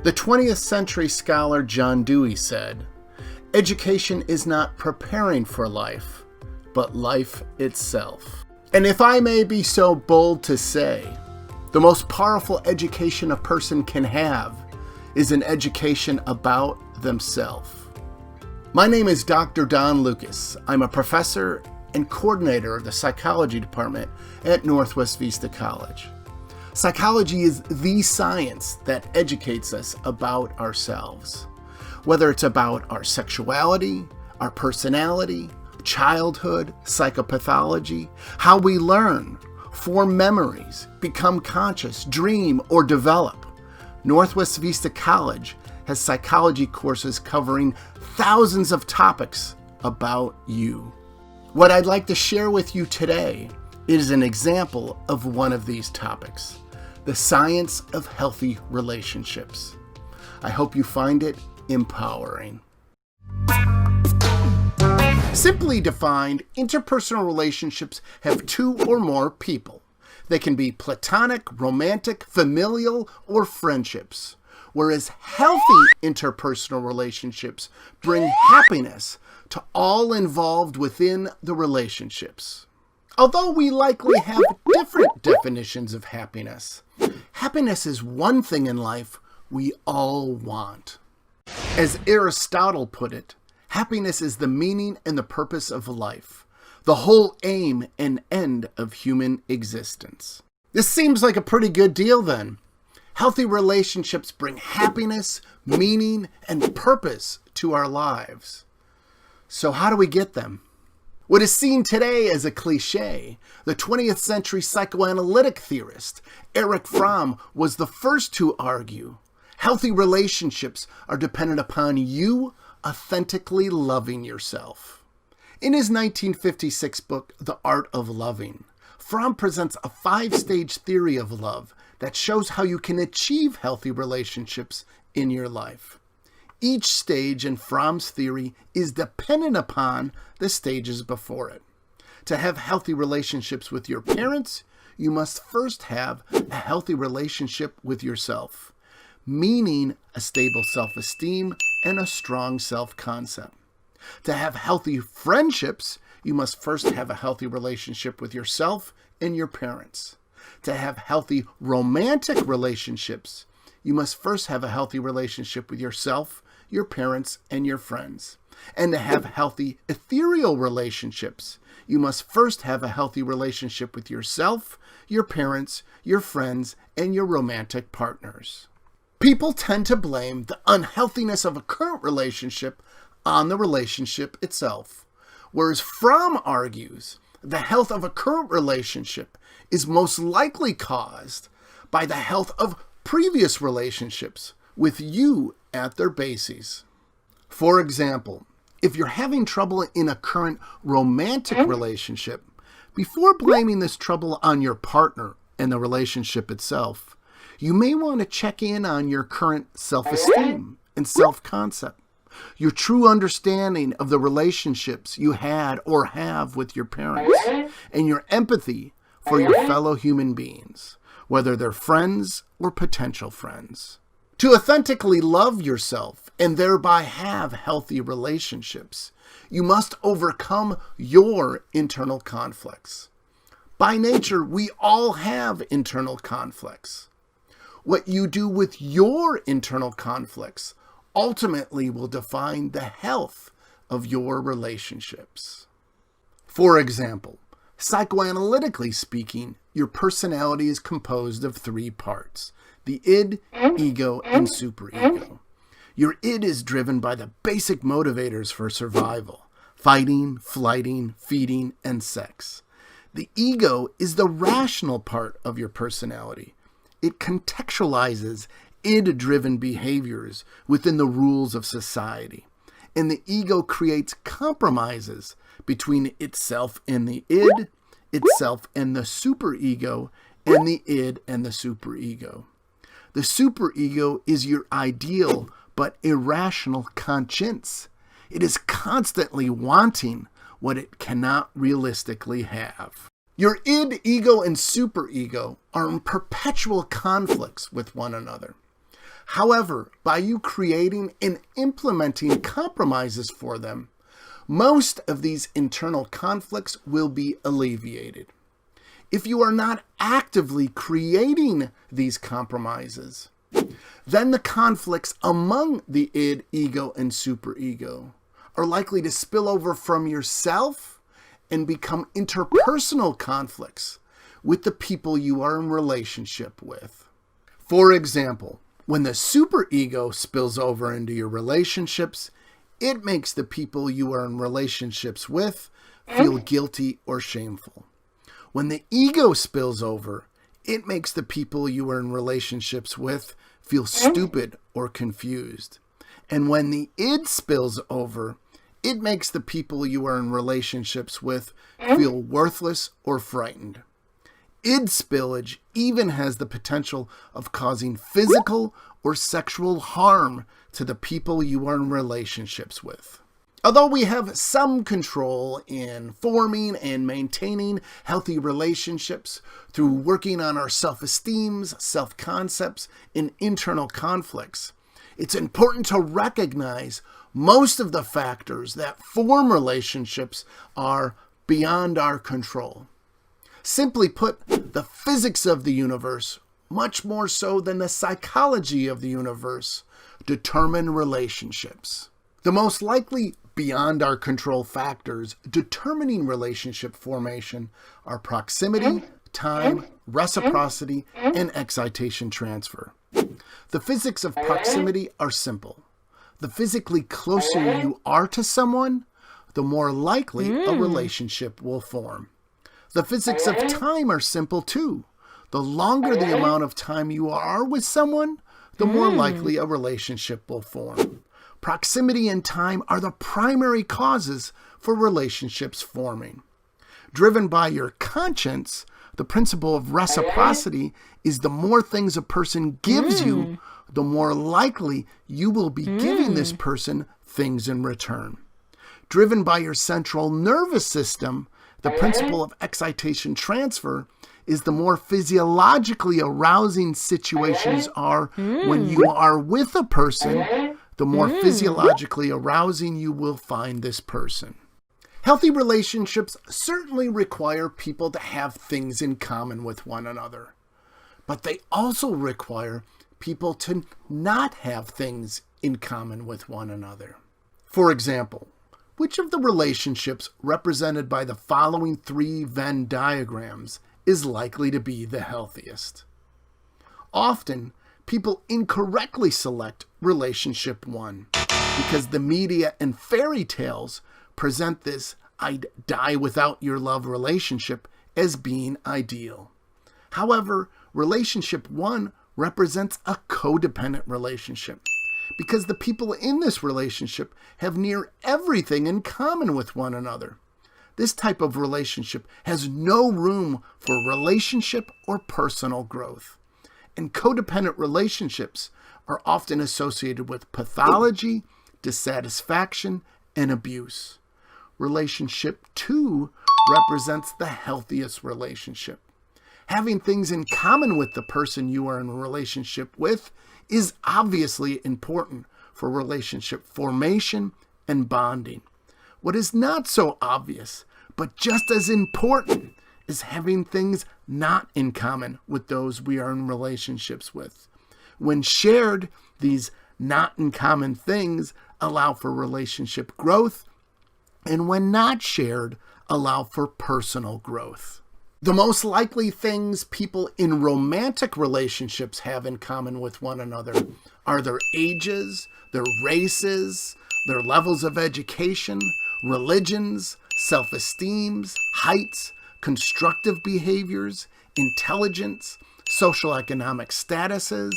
The 20th century scholar John Dewey said, "Education is not preparing for life, but life itself." And if I may be so bold to say, the most powerful education a person can have is an education about themselves. My name is Dr. Don Lucas. I'm a professor and coordinator of the psychology department at Northwest Vista College. Psychology is the science that educates us about ourselves. Whether it's about our sexuality, our personality, childhood, psychopathology, how we learn, form memories, become conscious, dream, or develop, Northwest Vista College has psychology courses covering thousands of topics about you. What I'd like to share with you today is an example of one of these topics, the science of healthy relationships. I hope you find it empowering. Simply defined, interpersonal relationships have two or more people. They can be platonic, romantic, familial, or friendships. Whereas healthy interpersonal relationships bring happiness to all involved within the relationships. Although we likely have different definitions of happiness, happiness is one thing in life we all want. As Aristotle put it, happiness is the meaning and the purpose of life, the whole aim and end of human existence. This seems like a pretty good deal then. Healthy relationships bring happiness, meaning, and purpose to our lives. So how do we get them? What is seen today as a cliche, the 20th century psychoanalytic theorist Erich Fromm was the first to argue healthy relationships are dependent upon you authentically loving yourself. In his 1956 book, The Art of Loving, Fromm presents a 5-stage theory of love that shows how you can achieve healthy relationships in your life. Each stage in Fromm's theory is dependent upon the stages before it. To have healthy relationships with your parents, you must first have a healthy relationship with yourself, meaning a stable self-esteem and a strong self-concept. To have healthy friendships, you must first have a healthy relationship with yourself and your parents. To have healthy romantic relationships, you must first have a healthy relationship with yourself, your parents, and your friends. And to have healthy ethereal relationships, you must first have a healthy relationship with yourself, your parents, your friends, and your romantic partners. People tend to blame the unhealthiness of a current relationship on the relationship itself, whereas Fromm argues the health of a current relationship is most likely caused by the health of previous relationships with you at their bases. For example, if you're having trouble in a current romantic relationship, before blaming this trouble on your partner and the relationship itself, you may want to check in on your current self-esteem and self-concept, your true understanding of the relationships you had or have with your parents, and your empathy for your fellow human beings, whether they're friends or potential friends. To authentically love yourself and thereby have healthy relationships, you must overcome your internal conflicts. By nature, we all have internal conflicts. What you do with your internal conflicts ultimately will define the health of your relationships. For example, psychoanalytically speaking, your personality is composed of 3 parts: the id, ego, and superego. Your id is driven by the basic motivators for survival: fighting, flighting, feeding, and sex. The ego is the rational part of your personality. It contextualizes id-driven behaviors within the rules of society. And the ego creates compromises between itself and the id, itself and the superego, and the id and the superego. The superego is your ideal but irrational conscience. It is constantly wanting what it cannot realistically have. Your id, ego, and superego are in perpetual conflicts with one another. However, by you creating and implementing compromises for them, most of these internal conflicts will be alleviated. If you are not actively creating these compromises, then the conflicts among the id, ego, and superego are likely to spill over from yourself and become interpersonal conflicts with the people you are in relationship with. For example, when the superego spills over into your relationships, it makes the people you are in relationships with feel guilty or shameful. When the ego spills over, it makes the people you are in relationships with feel stupid or confused. And when the id spills over, it makes the people you are in relationships with feel worthless or frightened. Id spillage even has the potential of causing physical or sexual harm to the people you are in relationships with. Although we have some control in forming and maintaining healthy relationships through working on our self-esteems, self-concepts, and internal conflicts, it's important to recognize most of the factors that form relationships are beyond our control. Simply put, the physics of the universe, much more so than the psychology of the universe, determine relationships. The most likely beyond our control factors determining relationship formation are proximity, time, reciprocity, and excitation transfer. The physics of proximity are simple. The physically closer you are to someone, the more likely a relationship will form. The physics of time are simple too. The longer the amount of time you are with someone, the more likely a relationship will form. Proximity and time are the primary causes for relationships forming. Driven by your conscience, the principle of reciprocity is the more things a person gives you, the more likely you will be giving this person things in return. Driven by your central nervous system, the principle of excitation transfer is the more physiologically arousing situations are when you are with a person, the more physiologically arousing you will find this person. Healthy relationships certainly require people to have things in common with one another, but they also require people to not have things in common with one another. For example, which of the relationships represented by the following 3 Venn diagrams is likely to be the healthiest? Often, people incorrectly select relationship 1 because the media and fairy tales present this "I'd die without your love" relationship as being ideal. However, relationship 1 represents a codependent relationship because the people in this relationship have near everything in common with one another. This type of relationship has no room for relationship or personal growth. And codependent relationships are often associated with pathology, dissatisfaction, and abuse. Relationship 2 represents the healthiest relationship. Having things in common with the person you are in a relationship with is obviously important for relationship formation and bonding. What is not so obvious, but just as important, is having things not in common with those we are in relationships with. When shared, these not in common things allow for relationship growth, and when not shared, allow for personal growth. The most likely things people in romantic relationships have in common with one another are their ages, their races, their levels of education, religions, self-esteems, heights, constructive behaviors, intelligence, social economic statuses,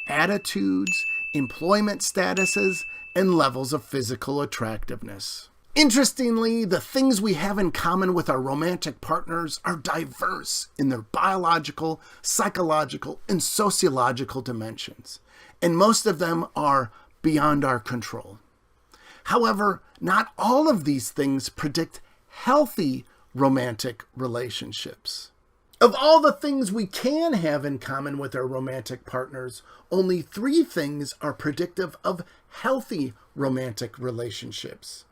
attitudes, employment statuses, and levels of physical attractiveness. Interestingly, the things we have in common with our romantic partners are diverse in their biological, psychological, and sociological dimensions, and most of them are beyond our control. However, not all of these things predict healthy romantic relationships. Of all the things we can have in common with our romantic partners, only 3 things are predictive of healthy romantic relationships: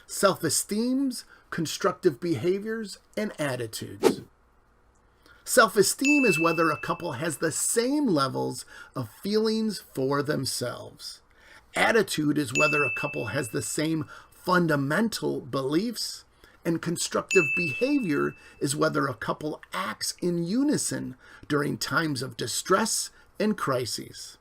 self-esteems, constructive behaviors, and attitudes. Self-esteem is whether a couple has the same levels of feelings for themselves. Attitude is whether a couple has the same fundamental beliefs. And constructive behavior is whether a couple acts in unison during times of distress and crises.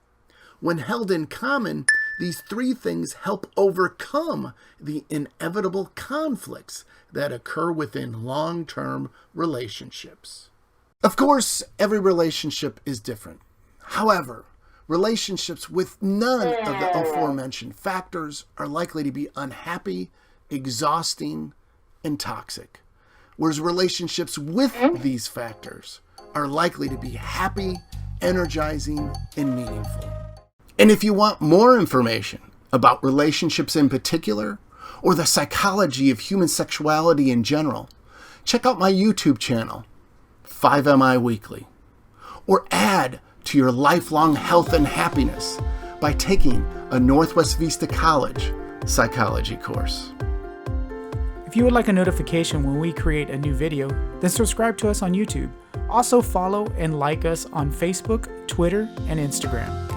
When held in common, these 3 things help overcome the inevitable conflicts that occur within long-term relationships. Of course, every relationship is different. However, relationships with none of the aforementioned factors are likely to be unhappy, exhausting, and toxic, whereas relationships with these factors are likely to be happy, energizing, and meaningful. And if you want more information about relationships in particular, or the psychology of human sexuality in general, check out my YouTube channel, 5MI Weekly, or add to your lifelong health and happiness by taking a Northwest Vista College psychology course. If you would like a notification when we create a new video, then subscribe to us on YouTube. Also follow and like us on Facebook, Twitter, and Instagram.